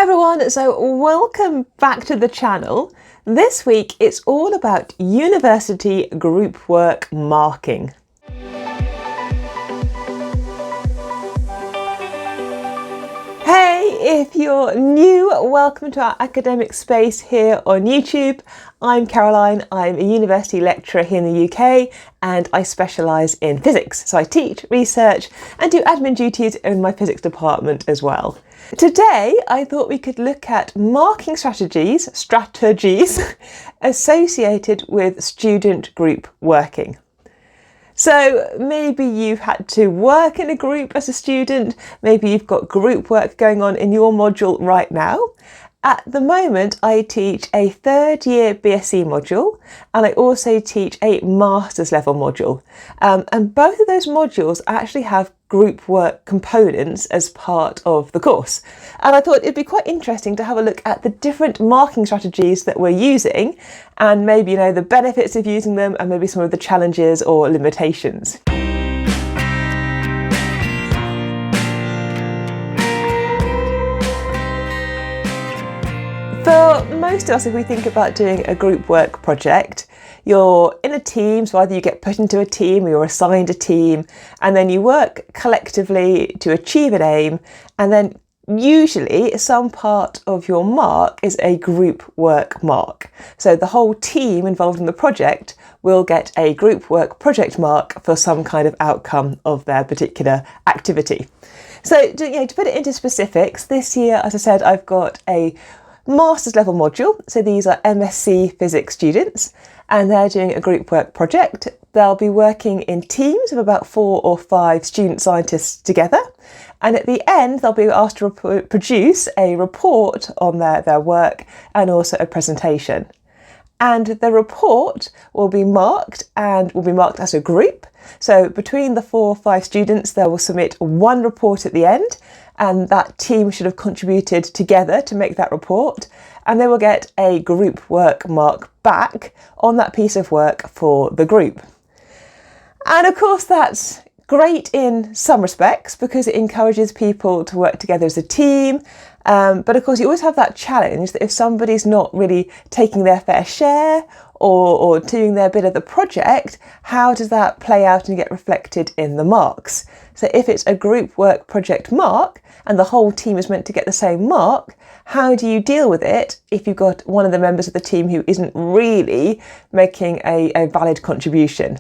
Hi everyone, so welcome back to the channel. This week it's all about university group work marking. Hey, if you're new, welcome to our academic space here on YouTube. I'm Caroline, I'm a university lecturer here in the UK and I specialise in physics. So I teach, research and do admin duties in my physics department as well. Today I thought we could look at marking strategies associated with student group working. So maybe you've had to work in a group as a student, maybe you've got group work going on in your module right now. At the moment I teach a third year BSc module and I also teach a master's level module. And both of those modules actually have group work components as part of the course. And I thought it'd be quite interesting to have a look at the different marking strategies that we're using and maybe, the benefits of using them and maybe some of the challenges or limitations. For most of us, if we think about doing a group work project, you're in a team, so either you get put into a team or you're assigned a team, and then you work collectively to achieve an aim, and then usually some part of your mark is a group work mark. So the whole team involved in the project will get a group work project mark for some kind of outcome of their particular activity. So to put it into specifics, this year, as I said, I've got a master's level module. So these are MSc physics students and they're doing a group work project. They'll be working in teams of about 4 or 5 student scientists together. And at the end, they'll be asked to produce a report on their work and also a presentation. And the report will be marked as a group. So between the 4 or 5 students, they will submit one report at the end, and that team should have contributed together to make that report, and they will get a group work mark back on that piece of work for the group. And of course that's great in some respects because it encourages people to work together as a team. But of course you always have that challenge that if somebody's not really taking their fair share or doing their bit of the project, how does that play out and get reflected in the marks? So if it's a group work project mark and the whole team is meant to get the same mark, how do you deal with it if you've got one of the members of the team who isn't really making a valid contribution?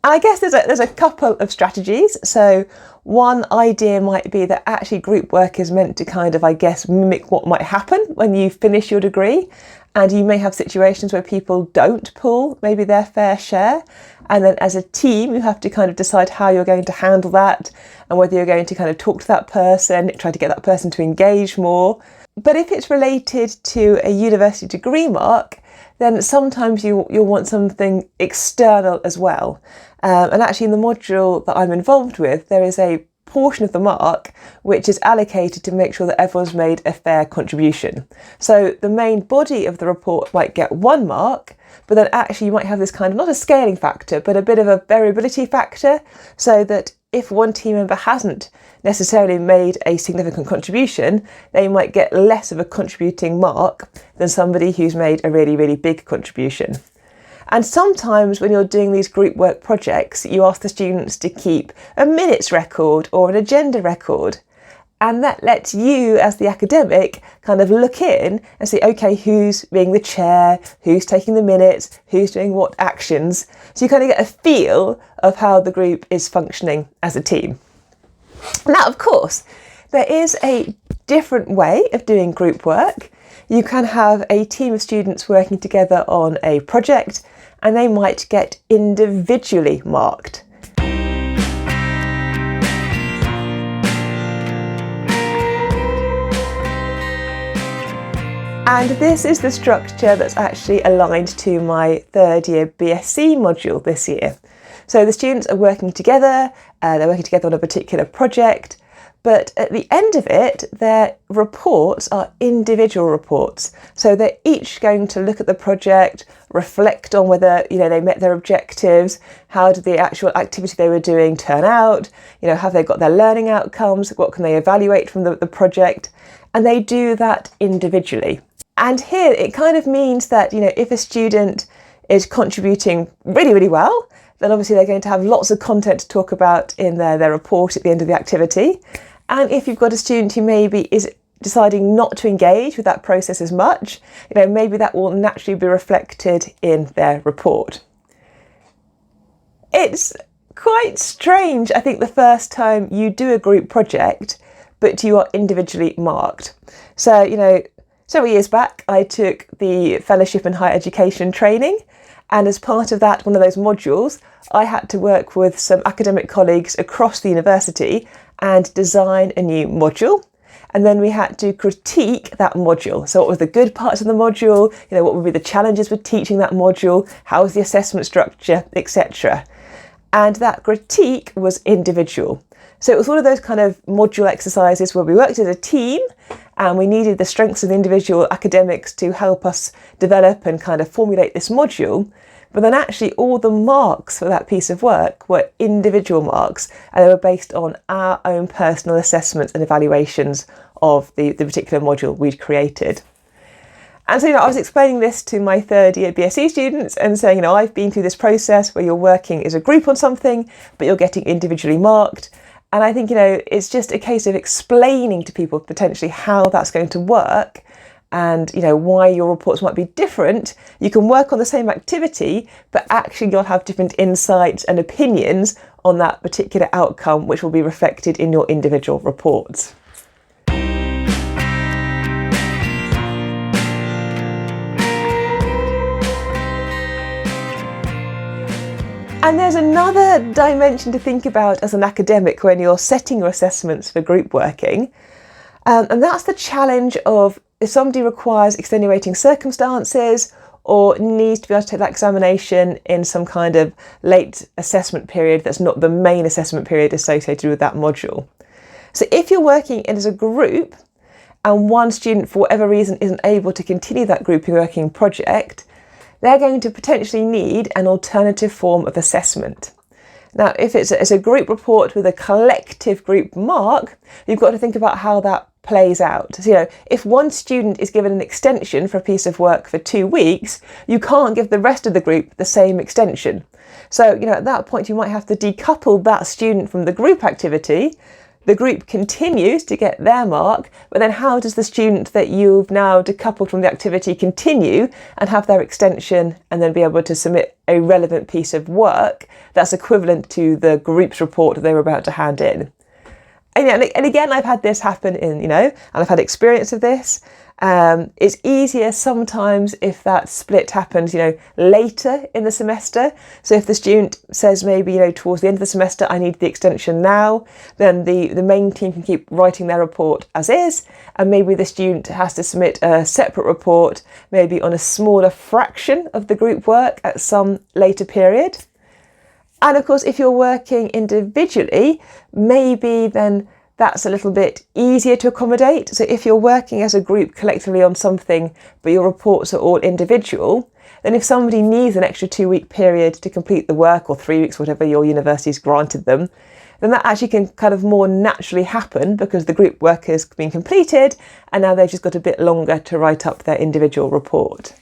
And I guess there's a couple of strategies. So one idea might be that actually group work is meant to mimic what might happen when you finish your degree. And you may have situations where people don't pull maybe their fair share. And then as a team, you have to decide how you're going to handle that and whether you're going to talk to that person, try to get that person to engage more. But if it's related to a university degree mark, then sometimes you'll want something external as well. And actually in the module that I'm involved with, there is a portion of the mark which is allocated to make sure that everyone's made a fair contribution. So the main body of the report might get 1 mark, but then actually you might have this not a scaling factor, but a bit of a variability factor, so that if one team member hasn't necessarily made a significant contribution, they might get less of a contributing mark than somebody who's made a really, really big contribution. And sometimes when you're doing these group work projects, you ask the students to keep a minutes record or an agenda record. And that lets you, as the academic, look in and see, okay, who's being the chair, who's taking the minutes, who's doing what actions. So you get a feel of how the group is functioning as a team. Now, of course, there is a different way of doing group work. You can have a team of students working together on a project and they might get individually marked. And this is the structure that's actually aligned to my third year BSc module this year. So the students are working together, they're working together on a particular project, but at the end of it, their reports are individual reports. So they're each going to look at the project, reflect on whether, they met their objectives, how did the actual activity they were doing turn out, have they got their learning outcomes, what can they evaluate from the project, and they do that individually. And here it kind of means that, if a student is contributing really, really well, then obviously they're going to have lots of content to talk about in their report at the end of the activity. And if you've got a student who maybe is deciding not to engage with that process as much, maybe that will naturally be reflected in their report. It's quite strange, I think, the first time you do a group project, but you are individually marked. So, several years back, I took the Fellowship in Higher Education training, and as part of that, one of those modules, I had to work with some academic colleagues across the university and design a new module. And then we had to critique that module. So what were the good parts of the module? What would be the challenges with teaching that module? How was the assessment structure, etc. And that critique was individual. So it was one of those kind of module exercises where we worked as a team and we needed the strengths of the individual academics to help us develop and kind of formulate this module. But then actually all the marks for that piece of work were individual marks, and they were based on our own personal assessments and evaluations of the particular module we'd created. And so, I was explaining this to my third year BSc students and saying, I've been through this process where you're working as a group on something, but you're getting individually marked. And I think, it's just a case of explaining to people potentially how that's going to work and, why your reports might be different. You can work on the same activity, but actually you'll have different insights and opinions on that particular outcome, which will be reflected in your individual reports. And there's another dimension to think about as an academic when you're setting your assessments for group working. And that's the challenge of if somebody requires extenuating circumstances or needs to be able to take that examination in some kind of late assessment period that's not the main assessment period associated with that module. So if you're working as a group and one student for whatever reason isn't able to continue that group working project, they're going to potentially need an alternative form of assessment. Now, if it's a group report with a collective group mark, you've got to think about how that plays out. So, if one student is given an extension for a piece of work for 2 weeks, you can't give the rest of the group the same extension. So, at that point, you might have to decouple that student from the group activity. The group continues to get their mark, but then how does the student that you've now decoupled from the activity continue and have their extension and then be able to submit a relevant piece of work that's equivalent to the group's report that they were about to hand in? And again, I've had this happen and I've had experience of this. It's easier sometimes if that split happens, later in the semester. So if the student says maybe, towards the end of the semester, I need the extension now, then the main team can keep writing their report as is. And maybe the student has to submit a separate report, maybe on a smaller fraction of the group work at some later period. And of course, if you're working individually, maybe then that's a little bit easier to accommodate. So if you're working as a group collectively on something, but your reports are all individual, then if somebody needs an extra 2-week period to complete the work, or 3 weeks, whatever your university's granted them, then that actually can kind of more naturally happen because the group work has been completed and now they've just got a bit longer to write up their individual report.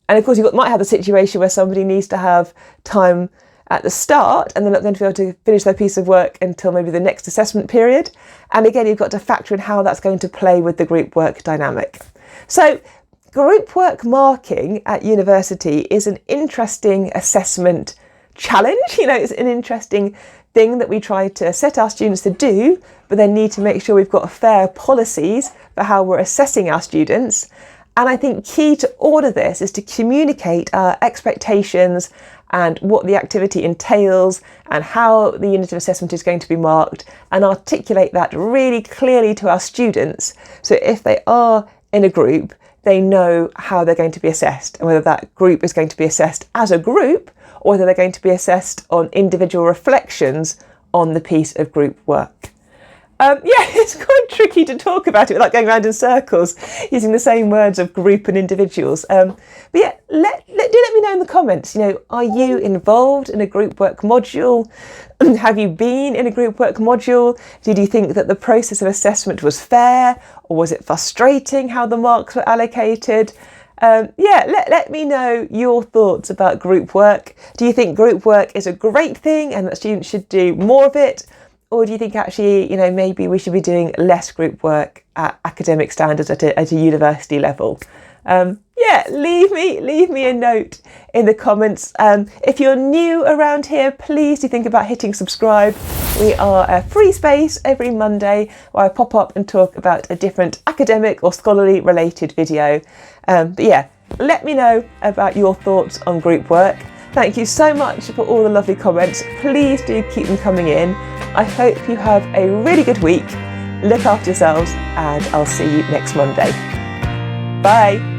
And of course, you might have the situation where somebody needs to have time at the start and they're not going to be able to finish their piece of work until maybe the next assessment period. And again, you've got to factor in how that's going to play with the group work dynamic. So group work marking at university is an interesting assessment challenge. It's an interesting thing that we try to set our students to do, but then need to make sure we've got fair policies for how we're assessing our students. And I think key to all of this is to communicate our expectations and what the activity entails and how the unit of assessment is going to be marked, and articulate that really clearly to our students. So if they are in a group, they know how they're going to be assessed and whether that group is going to be assessed as a group or whether they're going to be assessed on individual reflections on the piece of group work. It's quite tricky to talk about it without going around in circles using the same words of group and individuals. But yeah, let me know in the comments, are you involved in a group work module? Have you been in a group work module? Did you think that the process of assessment was fair, or was it frustrating how the marks were allocated? Let me know your thoughts about group work. Do you think group work is a great thing and that students should do more of it? Or do you think actually, maybe we should be doing less group work at academic standards at a university level? Leave me a note in the comments. If you're new around here, please do think about hitting subscribe. We are a free space every Monday where I pop up and talk about a different academic or scholarly related video. Let me know about your thoughts on group work. Thank you so much for all the lovely comments. Please do keep them coming in. I hope you have a really good week. Look after yourselves, and I'll see you next Monday. Bye.